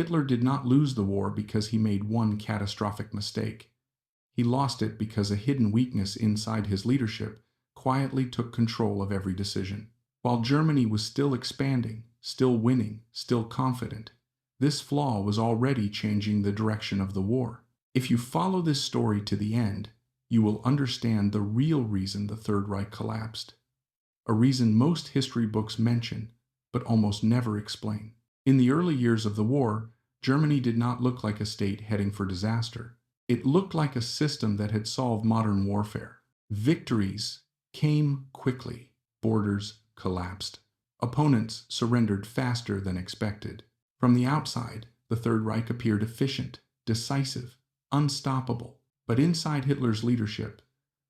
Hitler did not lose the war because he made one catastrophic mistake. He lost it because a hidden weakness inside his leadership quietly took control of every decision. While Germany was still expanding, still winning, still confident, this flaw was already changing the direction of the war. If you follow this story to the end, you will understand the real reason the Third Reich collapsed. A reason most history books mention, but almost never explain. In the early years of the war, Germany did not look like a state heading for disaster. It looked like a system that had solved modern warfare. Victories came quickly. Borders collapsed. Opponents surrendered faster than expected. From the outside, the Third Reich appeared efficient, decisive, unstoppable. But inside Hitler's leadership,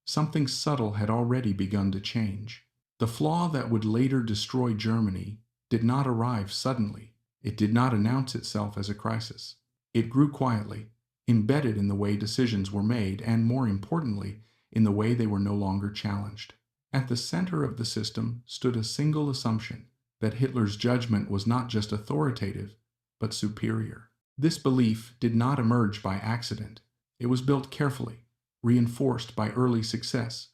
something subtle had already begun to change. The flaw that would later destroy Germany did not arrive suddenly. It did not announce itself as a crisis. It grew quietly, embedded in the way decisions were made and, more importantly, in the way they were no longer challenged. At the center of the system stood a single assumption, that Hitler's judgment was not just authoritative, but superior. This belief did not emerge by accident. It was built carefully, reinforced by early success,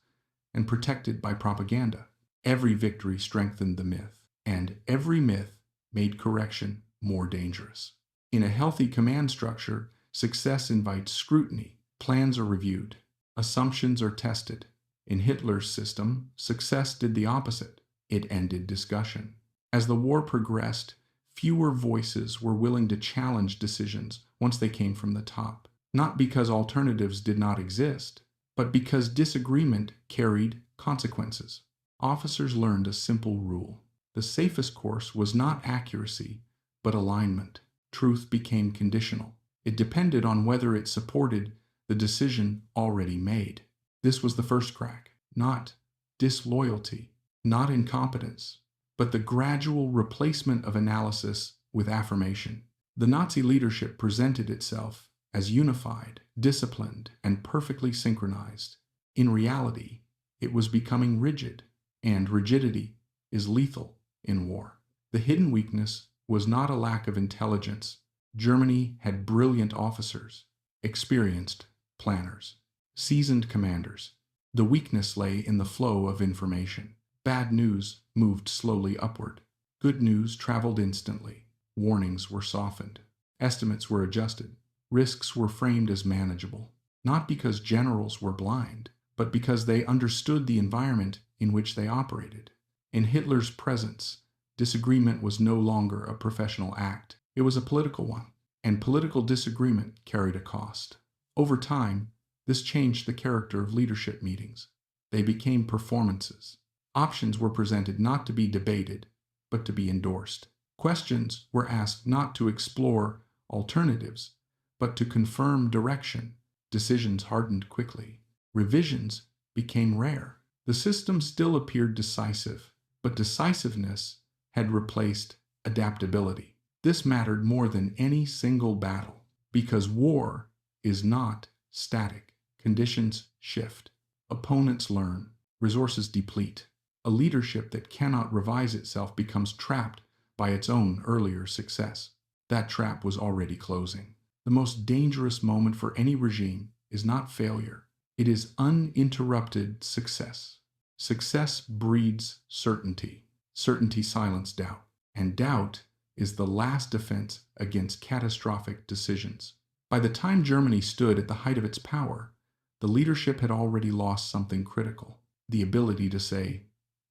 and protected by propaganda. Every victory strengthened the myth, and every myth made correction more dangerous. In a healthy command structure, success invites scrutiny, plans are reviewed, assumptions are tested. In Hitler's system, success did the opposite. It ended discussion. As the war progressed, fewer voices were willing to challenge decisions once they came from the top. Not because alternatives did not exist, but because disagreement carried consequences. Officers learned a simple rule. The safest course was not accuracy, but alignment. Truth became conditional. It depended on whether it supported the decision already made. This was the first crack. Not disloyalty, not incompetence, but the gradual replacement of analysis with affirmation. The Nazi leadership presented itself as unified, disciplined, and perfectly synchronized. In reality, it was becoming rigid, and rigidity is lethal in war. The hidden weakness was not a lack of intelligence. Germany had brilliant officers, experienced planners, seasoned commanders. The weakness lay in the flow of information. Bad news moved slowly upward. Good news traveled instantly. Warnings were softened. Estimates were adjusted. Risks were framed as manageable, not because generals were blind, but because they understood the environment in which they operated. In Hitler's presence, disagreement was no longer a professional act. It was a political one, and political disagreement carried a cost. Over time, this changed the character of leadership meetings. They became performances. Options were presented not to be debated, but to be endorsed. Questions were asked not to explore alternatives, but to confirm direction. Decisions hardened quickly. Revisions became rare. The system still appeared decisive, but decisiveness had replaced adaptability. This mattered more than any single battle, because war is not static. Conditions shift. Opponents learn. Resources deplete. A leadership that cannot revise itself becomes trapped by its own earlier success. That trap was already closing. The most dangerous moment for any regime is not failure. It is uninterrupted success. Success breeds certainty. Certainty silences doubt. And doubt is the last defense against catastrophic decisions. By the time Germany stood at the height of its power, the leadership had already lost something critical. The ability to say,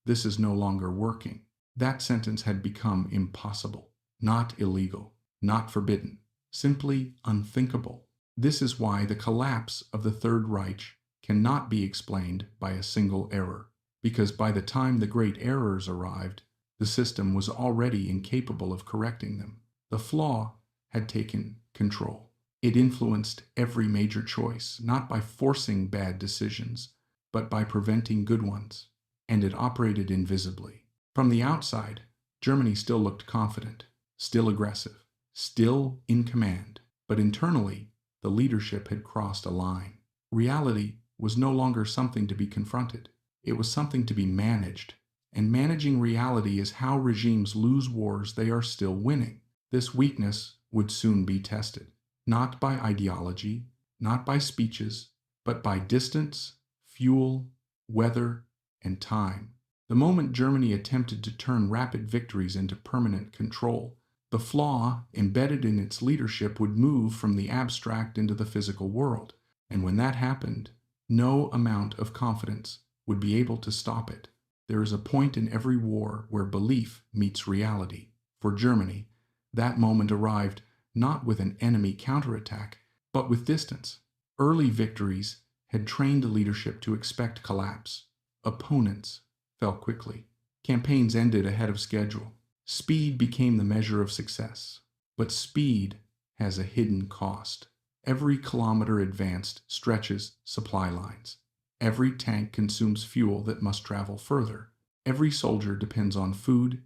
"This is no longer working." That sentence had become impossible. Not illegal. Not forbidden. Simply unthinkable. This is why the collapse of the Third Reich cannot be explained by a single error, because by the time the great errors arrived, the system was already incapable of correcting them. The flaw had taken control. It influenced every major choice, not by forcing bad decisions, but by preventing good ones, and it operated invisibly. From the outside, Germany still looked confident, still aggressive, still in command, but internally, the leadership had crossed a line. Reality was no longer something to be confronted. It was something to be managed, and managing reality is how regimes lose wars they are still winning. This weakness would soon be tested, not by ideology, not by speeches, but by distance, fuel, weather, and time. The moment Germany attempted to turn rapid victories into permanent control, the flaw embedded in its leadership would move from the abstract into the physical world, and when that happened, no amount of confidence would be able to stop it. There is a point in every war where belief meets reality. For Germany, that moment arrived not with an enemy counterattack, but with distance. Early victories had trained the leadership to expect collapse. Opponents fell quickly. Campaigns ended ahead of schedule. Speed became the measure of success. But speed has a hidden cost. Every kilometer advanced stretches supply lines. Every tank consumes fuel that must travel further. Every soldier depends on food,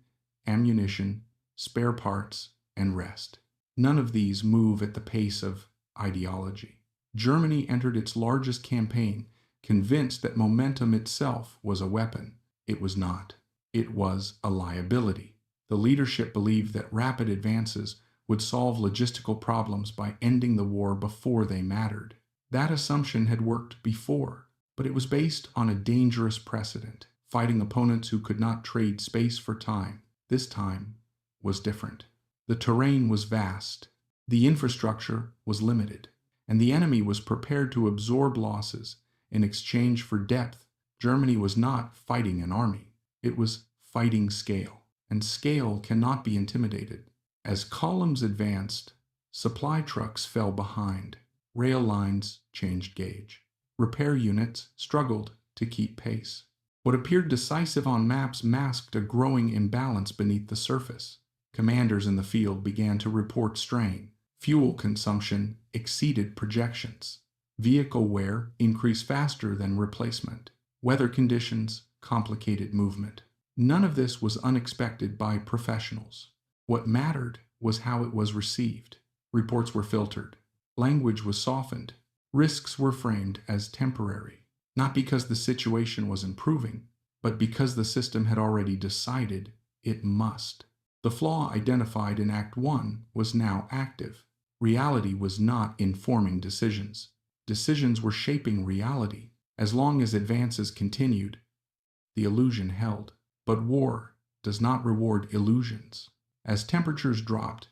ammunition, spare parts, and rest. None of these move at the pace of ideology. Germany entered its largest campaign convinced that momentum itself was a weapon. It was not. It was a liability. The leadership believed that rapid advances would solve logistical problems by ending the war before they mattered. That assumption had worked before, but it was based on a dangerous precedent, fighting opponents who could not trade space for time. This time was different. The terrain was vast, the infrastructure was limited, and the enemy was prepared to absorb losses in exchange for depth. Germany was not fighting an army. It was fighting scale, and scale cannot be intimidated. As columns advanced, supply trucks fell behind. Rail lines changed gauge. Repair units struggled to keep pace. What appeared decisive on maps masked a growing imbalance beneath the surface. Commanders in the field began to report strain. Fuel consumption exceeded projections. Vehicle wear increased faster than replacement. Weather conditions complicated movement. None of this was unexpected by professionals. What mattered was how it was received. Reports were filtered. Language was softened. Risks were framed as temporary, not because the situation was improving, but because the system had already decided it must. The flaw identified in Act 1 was now active. Reality was not informing decisions. Decisions were shaping reality. As long as advances continued, the illusion held. But war does not reward illusions. As temperatures dropped,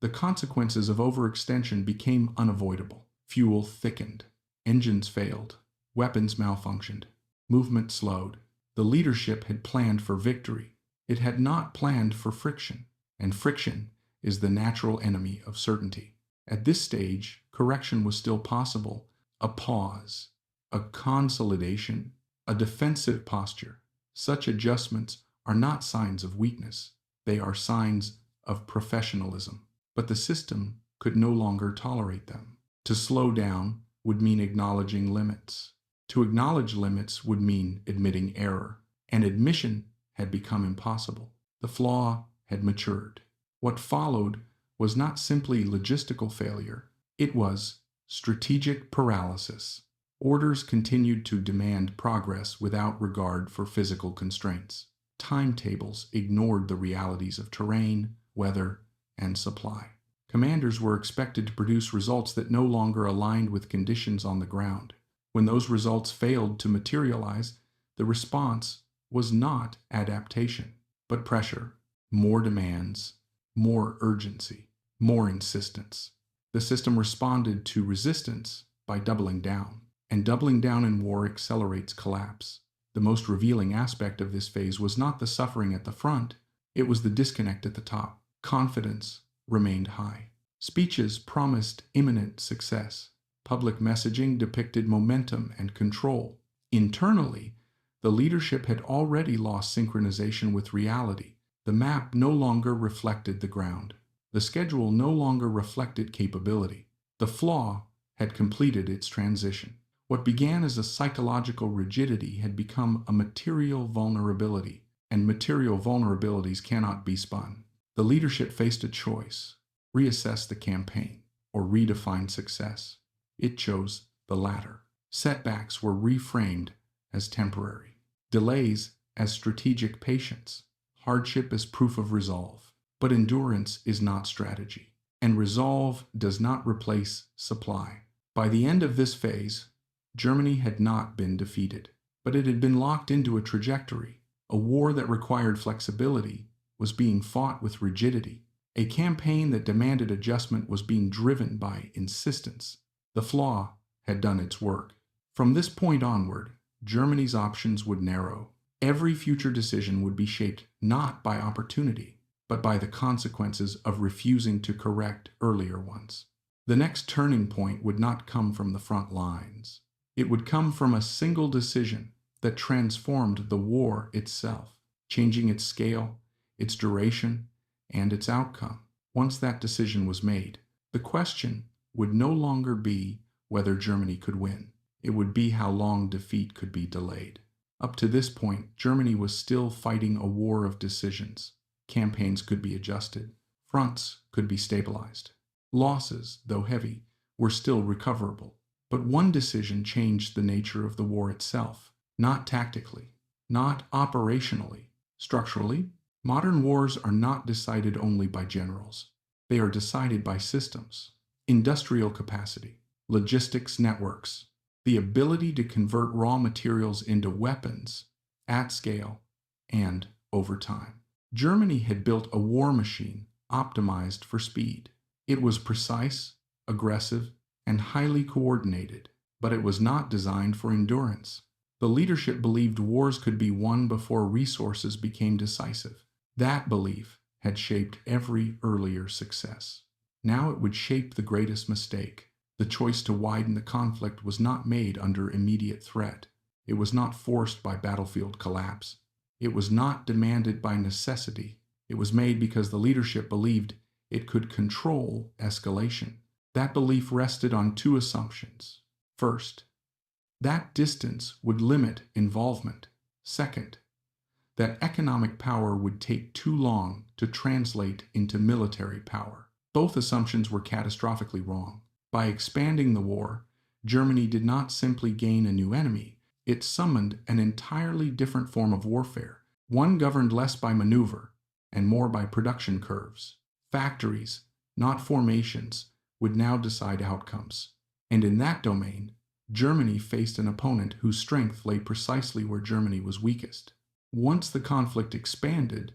the consequences of overextension became unavoidable. Fuel thickened. Engines failed. Weapons malfunctioned. Movement slowed. The leadership had planned for victory. It had not planned for friction, and friction is the natural enemy of certainty. At this stage, correction was still possible. A pause, a consolidation, a defensive posture. Such adjustments are not signs of weakness. They are signs of professionalism. But the system could no longer tolerate them. To slow down would mean acknowledging limits. To acknowledge limits would mean admitting error. And admission had become impossible. The flaw had matured. What followed was not simply logistical failure. It was strategic paralysis. Orders continued to demand progress without regard for physical constraints. Timetables ignored the realities of terrain, weather, and supply. Commanders were expected to produce results that no longer aligned with conditions on the ground. When those results failed to materialize, the response was not adaptation, but pressure, more demands, more urgency, more insistence. The system responded to resistance by doubling down, and doubling down in war accelerates collapse. The most revealing aspect of this phase was not the suffering at the front, it was the disconnect at the top. Confidence remained high. Speeches promised imminent success. Public messaging depicted momentum and control. Internally, the leadership had already lost synchronization with reality. The map no longer reflected the ground. The schedule no longer reflected capability. The flaw had completed its transition. What began as a psychological rigidity had become a material vulnerability, and material vulnerabilities cannot be spun. The leadership faced a choice: reassess the campaign or redefine success. It chose the latter. Setbacks were reframed as temporary, delays as strategic patience, hardship as proof of resolve. But endurance is not strategy. and resolve does not replace supply. By the end of this phase, Germany had not been defeated, but it had been locked into a trajectory. A war that required flexibility was being fought with rigidity. A campaign that demanded adjustment was being driven by insistence. The flaw had done its work. From this point onward, Germany's options would narrow. Every future decision would be shaped not by opportunity, but by the consequences of refusing to correct earlier ones. The next turning point would not come from the front lines. It would come from a single decision that transformed the war itself, changing its scale, its duration, and its outcome. Once that decision was made, the question would no longer be whether Germany could win. It would be how long defeat could be delayed. Up to this point, Germany was still fighting a war of decisions. Campaigns could be adjusted. Fronts could be stabilized. Losses, though heavy, were still recoverable. But one decision changed the nature of the war itself, not tactically, not operationally, structurally. Modern wars are not decided only by generals. They are decided by systems, industrial capacity, logistics networks, the ability to convert raw materials into weapons at scale and over time. Germany had built a war machine optimized for speed. It was precise, aggressive, and highly coordinated, but it was not designed for endurance. The leadership believed wars could be won before resources became decisive. That belief had shaped every earlier success. Now it would shape the greatest mistake. The choice to widen the conflict was not made under immediate threat. It was not forced by battlefield collapse. It was not demanded by necessity. It was made because the leadership believed it could control escalation. That belief rested on two assumptions. First, that distance would limit involvement. Second, that economic power would take too long to translate into military power. Both assumptions were catastrophically wrong. By expanding the war, Germany did not simply gain a new enemy, it summoned an entirely different form of warfare, one governed less by maneuver and more by production curves. Factories, not formations, would now decide outcomes. And in that domain, Germany faced an opponent whose strength lay precisely where Germany was weakest. Once the conflict expanded,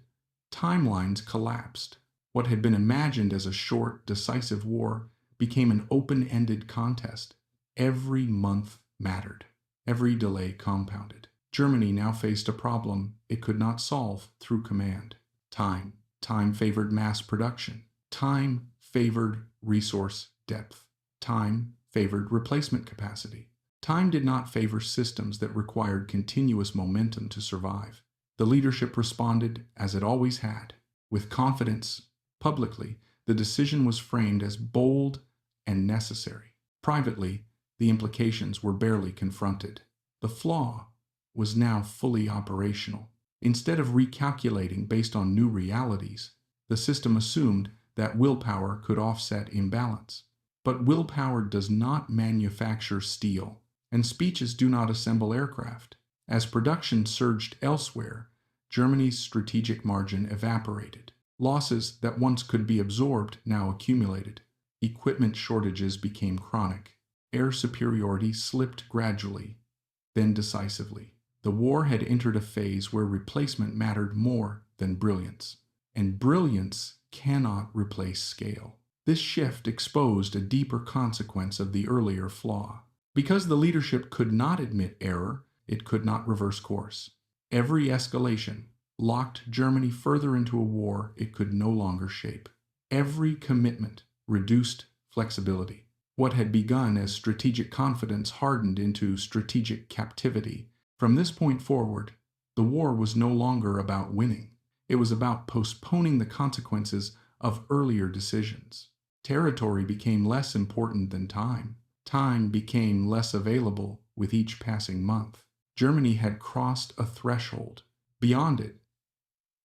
timelines collapsed. What had been imagined as a short, decisive war became an open-ended contest. Every month mattered. Every delay compounded. Germany now faced a problem it could not solve through command. Time. Time favored mass production. Time favored resource depth. Time favored replacement capacity. Time did not favor systems that required continuous momentum to survive. The leadership responded as it always had, with confidence. Publicly, the decision was framed as bold and necessary. Privately, the implications were barely confronted. The flaw was now fully operational. Instead of recalculating based on new realities, the system assumed that willpower could offset imbalance. But willpower does not manufacture steel, and speeches do not assemble aircraft. As production surged elsewhere, Germany's strategic margin evaporated. Losses that once could be absorbed now accumulated. Equipment shortages became chronic. Air superiority slipped gradually, then decisively. The war had entered a phase where replacement mattered more than brilliance. And brilliance cannot replace scale. This shift exposed a deeper consequence of the earlier flaw. Because the leadership could not admit error, it could not reverse course. Every escalation locked Germany further into a war it could no longer shape. Every commitment reduced flexibility. What had begun as strategic confidence hardened into strategic captivity. From this point forward, the war was no longer about winning. It was about postponing the consequences of earlier decisions. Territory became less important than time. Time became less available with each passing month. Germany had crossed a threshold. Beyond it,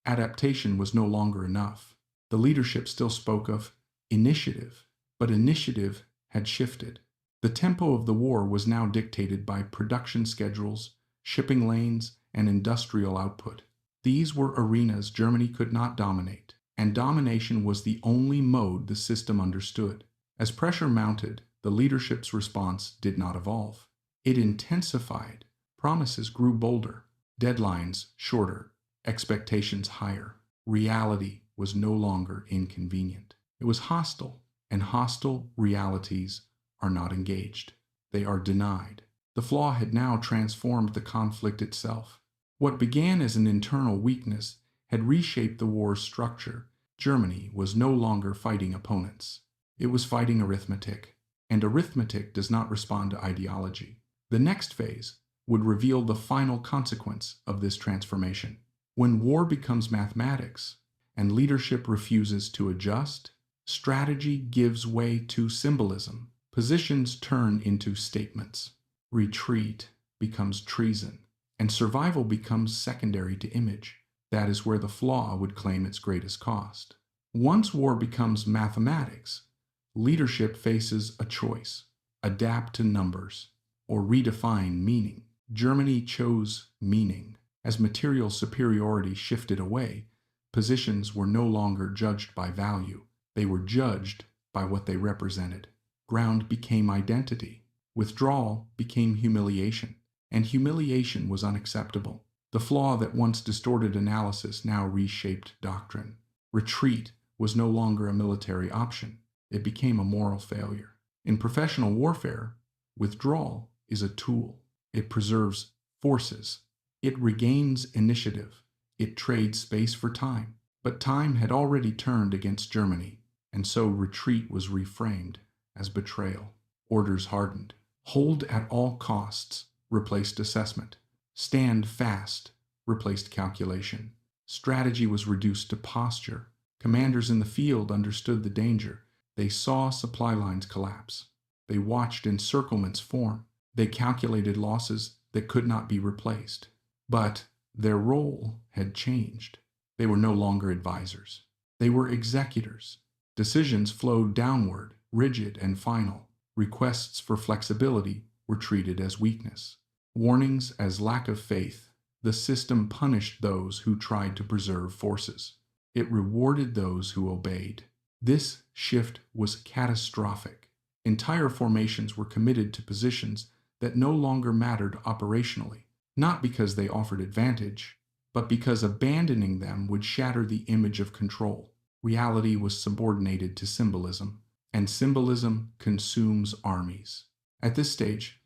adaptation was no longer enough. The leadership still spoke of initiative, but initiative had shifted. The tempo of the war was now dictated by production schedules, shipping lanes, and industrial output. These were arenas Germany could not dominate, and domination was the only mode the system understood. As pressure mounted, the leadership's response did not evolve. It intensified. Promises grew bolder, deadlines shorter, expectations higher. Reality was no longer inconvenient. It was hostile, and hostile realities are not engaged. They are denied. The flaw had now transformed the conflict itself. What began as an internal weakness had reshaped the war's structure. Germany was no longer fighting opponents. It was fighting arithmetic, and arithmetic does not respond to ideology. The next phase would reveal the final consequence of this transformation. When war becomes mathematics and leadership refuses to adjust, strategy gives way to symbolism. Positions turn into statements. Retreat becomes treason, and survival becomes secondary to image. That is where the flaw would claim its greatest cost. Once war becomes mathematics, leadership faces a choice: adapt to numbers or redefine meaning. Germany chose meaning. As material superiority shifted away, positions were no longer judged by value. They were judged by what they represented. Ground became identity. Withdrawal became humiliation, and humiliation was unacceptable. The flaw that once distorted analysis now reshaped doctrine. Retreat was no longer a military option. It became a moral failure. In professional warfare, withdrawal is a tool. It preserves forces. It regains initiative. It trades space for time. But time had already turned against Germany, and so retreat was reframed as betrayal. Orders hardened. Hold at all costs replaced assessment. Stand fast replaced calculation. Strategy was reduced to posture. Commanders in the field understood the danger. They saw supply lines collapse. They watched encirclements form. They calculated losses that could not be replaced. But their role had changed. They were no longer advisors. They were executors. Decisions flowed downward, rigid and final. Requests for flexibility were treated as weakness. Warnings as lack of faith. The system punished those who tried to preserve forces. It rewarded those who obeyed. This shift was catastrophic. Entire formations were committed to positions that no longer mattered operationally, not because they offered advantage, but because abandoning them would shatter the image of control. Reality was subordinated to symbolism, and symbolism consumes armies. At this stage,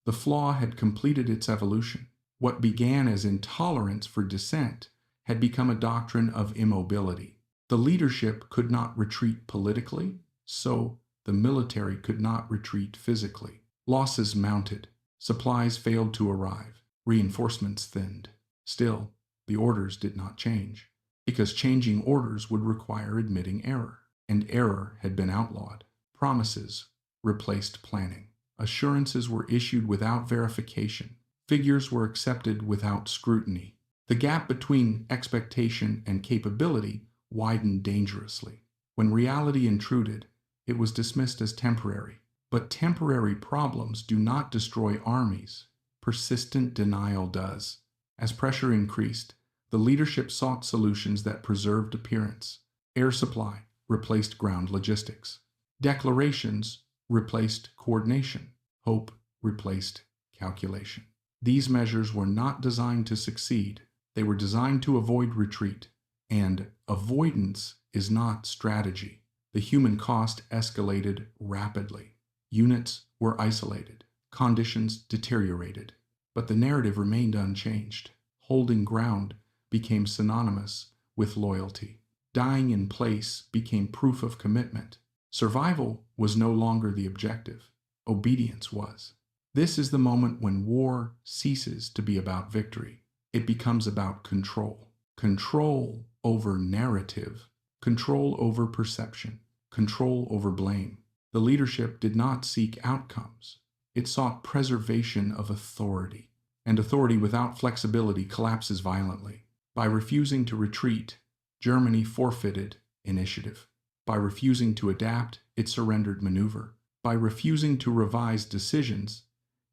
the flaw had completed its evolution. What began as intolerance for dissent had become a doctrine of immobility. The leadership could not retreat politically, so the military could not retreat physically. Losses mounted. Supplies failed to arrive. Reinforcements thinned. Still, the orders did not change, because changing orders would require admitting error, and error had been outlawed. Promises replaced planning. Assurances were issued without verification. Figures were accepted without scrutiny. The gap between expectation and capability widened dangerously. When reality intruded, it was dismissed as temporary. But temporary problems do not destroy armies. Persistent denial does. As pressure increased, the leadership sought solutions that preserved appearance. Air supply replaced ground logistics. Declarations replaced coordination. Hope replaced calculation. These measures were not designed to succeed. They were designed to avoid retreat. And avoidance is not strategy. The human cost escalated rapidly. Units were isolated. Conditions deteriorated. But the narrative remained unchanged. Holding ground became synonymous with loyalty. Dying in place became proof of commitment. Survival was no longer the objective. Obedience was. This is the moment when war ceases to be about victory. It becomes about control. Control over narrative. Control over perception. Control over blame. The leadership did not seek outcomes. It sought preservation of authority. And authority without flexibility collapses violently. By refusing to retreat, Germany forfeited initiative. By refusing to adapt, it surrendered maneuver. By refusing to revise decisions,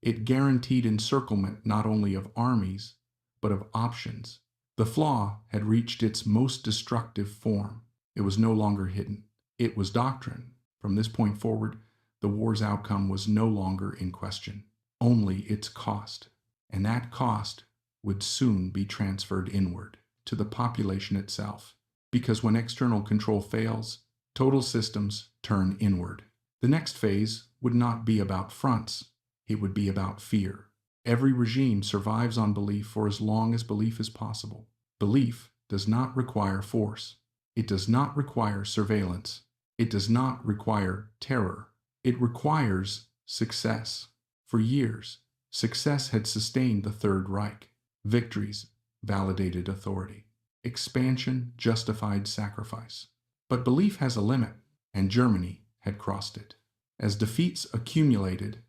it guaranteed encirclement not only of armies, but of options. The flaw had reached its most destructive form. It was no longer hidden. It was doctrine. From this point forward, the war's outcome was no longer in question, only its cost. And that cost would soon be transferred inward, to the population itself. Because when external control fails, total systems turn inward. The next phase would not be about fronts, it would be about fear. Every regime survives on belief for as long as belief is possible. Belief does not require force. It does not require surveillance. It does not require terror. It requires success. For years, success had sustained the Third Reich. Victories validated authority. Expansion justified sacrifice. But belief has a limit, and Germany had crossed it. As defeats accumulated,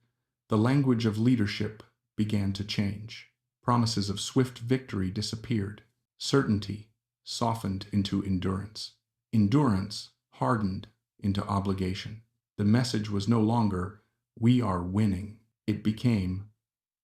the language of leadership began to change. Promises of swift victory disappeared. Certainty softened into endurance. Endurance hardened into obligation. The message was no longer, "We are winning." It became,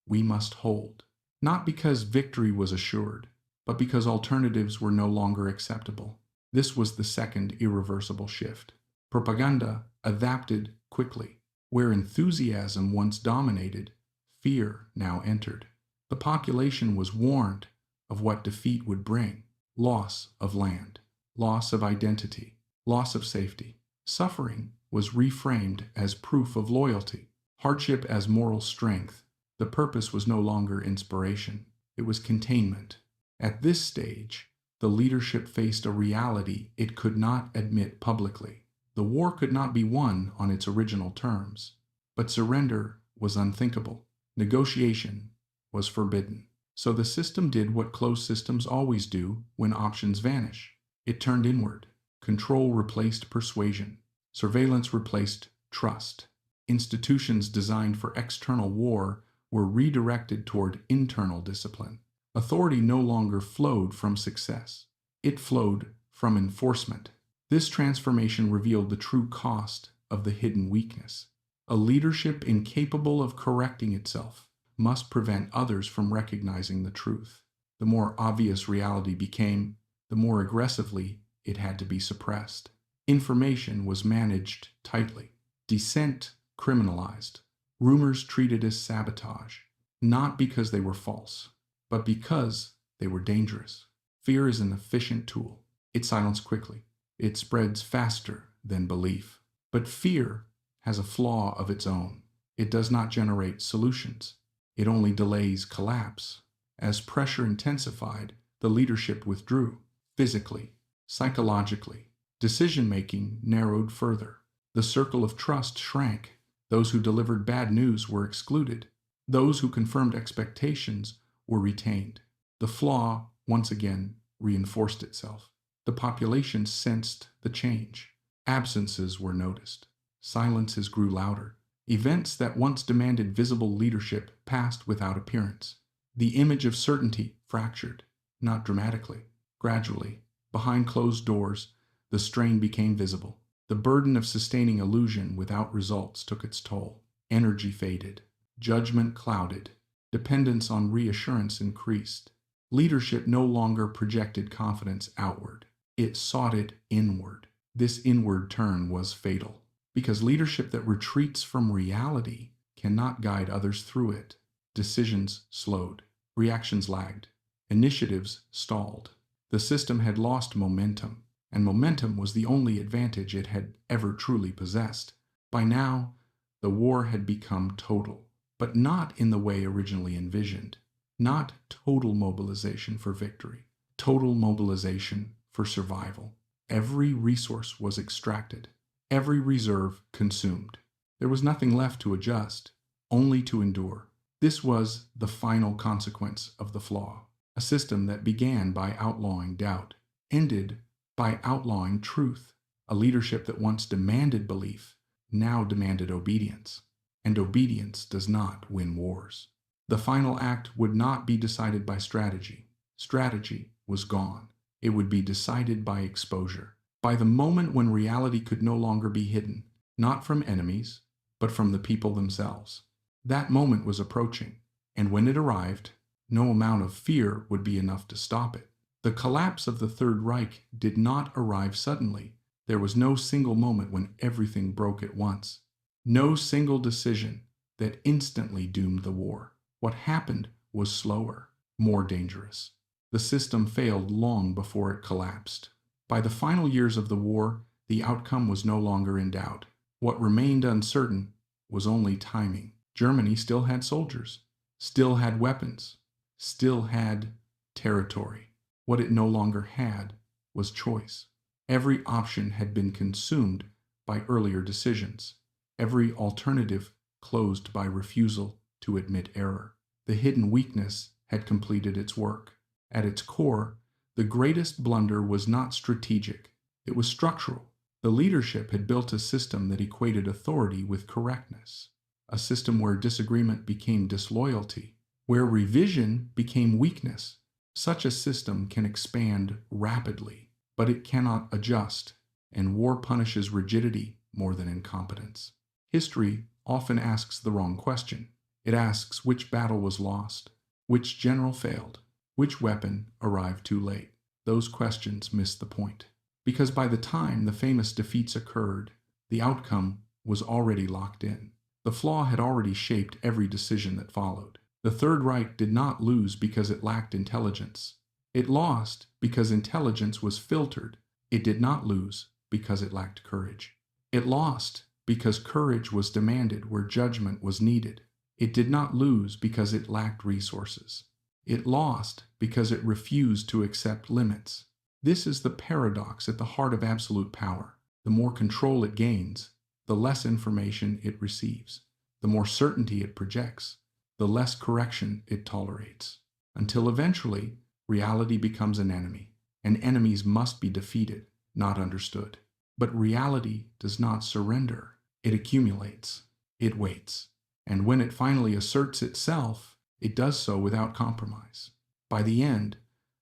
"We must hold." Not because victory was assured, but because alternatives were no longer acceptable. This was the second irreversible shift. Propaganda adapted quickly. Where enthusiasm once dominated, fear now entered. The population was warned of what defeat would bring: loss of land, loss of identity, loss of safety. Suffering was reframed as proof of loyalty, hardship as moral strength. The purpose was no longer inspiration, it was containment. At this stage, the leadership faced a reality it could not admit publicly. The war could not be won on its original terms, but surrender was unthinkable. Negotiation was forbidden. So the system did what closed systems always do when options vanish. It turned inward. Control replaced persuasion. Surveillance replaced trust. Institutions designed for external war were redirected toward internal discipline. Authority no longer flowed from success. It flowed from enforcement. This transformation revealed the true cost of the hidden weakness. A leadership incapable of correcting itself must prevent others from recognizing the truth. The more obvious reality became, the more aggressively it had to be suppressed. Information was managed tightly. Dissent criminalized. Rumors treated as sabotage, not because they were false, but because they were dangerous. Fear is an efficient tool. It silences quickly. It spreads faster than belief. But fear has a flaw of its own. It does not generate solutions. It only delays collapse. As pressure intensified, the leadership withdrew. Physically, psychologically, decision-making narrowed further. The circle of trust shrank. Those who delivered bad news were excluded. Those who confirmed expectations were retained. The flaw, once again, reinforced itself. The population sensed the change. Absences were noticed. Silences grew louder. Events that once demanded visible leadership passed without appearance. The image of certainty fractured, not dramatically. Gradually, behind closed doors, the strain became visible. The burden of sustaining illusion without results took its toll. Energy faded. Judgment clouded. Dependence on reassurance increased. Leadership no longer projected confidence outward. It sought it inward. This inward turn was fatal, because leadership that retreats from reality cannot guide others through it. Decisions slowed. Reactions lagged. Initiatives stalled. The system had lost momentum, and momentum was the only advantage it had ever truly possessed. By now, the war had become total, but not in the way originally envisioned. Not total mobilization for victory. Total mobilization for survival. Every resource was extracted. Every reserve consumed. There was nothing left to adjust, only to endure. This was the final consequence of the flaw. A system that began by outlawing doubt, ended by outlawing truth. A leadership that once demanded belief, now demanded obedience. And obedience does not win wars. The final act would not be decided by strategy. Strategy was gone. It would be decided by exposure. By the moment when reality could no longer be hidden, not from enemies, but from the people themselves. That moment was approaching, and when it arrived, no amount of fear would be enough to stop it. The collapse of the Third Reich did not arrive suddenly. There was no single moment when everything broke at once. No single decision that instantly doomed the war. What happened was slower, more dangerous. The system failed long before it collapsed. By the final years of the war, the outcome was no longer in doubt. What remained uncertain was only timing. Germany still had soldiers, still had weapons, still had territory. What it no longer had was choice. Every option had been consumed by earlier decisions. Every alternative closed by refusal to admit error. The hidden weakness had completed its work. At its core, the greatest blunder was not strategic. It was structural. The leadership had built a system that equated authority with correctness. A system where disagreement became disloyalty, where revision became weakness. Such a system can expand rapidly, but it cannot adjust, and war punishes rigidity more than incompetence. History often asks the wrong question. It asks which battle was lost, which general failed, which weapon arrived too late. Those questions miss the point, because by the time the famous defeats occurred, the outcome was already locked in. The flaw had already shaped every decision that followed. The Third Reich did not lose because it lacked intelligence. It lost because intelligence was filtered. It did not lose because it lacked courage. It lost because courage was demanded where judgment was needed. It did not lose because it lacked resources. It lost because it refused to accept limits. This is the paradox at the heart of absolute power. The more control it gains, the less information it receives. The more certainty it projects, the less correction it tolerates. Until eventually, reality becomes an enemy, and enemies must be defeated, not understood. But reality does not surrender. It accumulates. It waits. And when it finally asserts itself, it does so without compromise. By the end,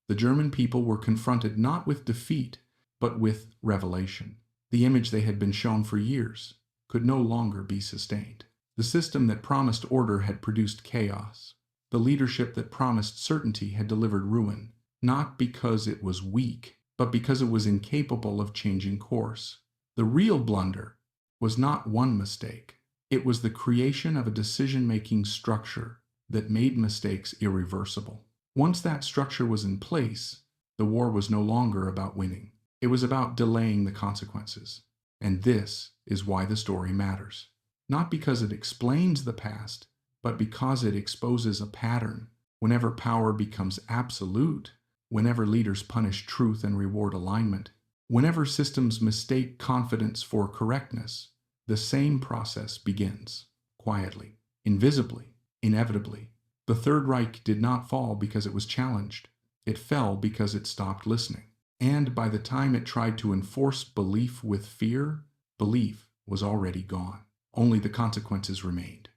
the German people were confronted not with defeat, but with revelation. The image they had been shown for years could no longer be sustained. The system that promised order had produced chaos. The leadership that promised certainty had delivered ruin, not because it was weak, but because it was incapable of changing course. The real blunder was not one mistake. It was the creation of a decision-making structure that made mistakes irreversible. Once that structure was in place, the war was no longer about winning. It was about delaying the consequences. And this is why the story matters. Not because it explains the past, but because it exposes a pattern. Whenever power becomes absolute, whenever leaders punish truth and reward alignment, whenever systems mistake confidence for correctness, the same process begins, quietly, invisibly, inevitably. The Third Reich did not fall because it was challenged. It fell because it stopped listening. And by the time it tried to enforce belief with fear, belief was already gone. Only the consequences remained.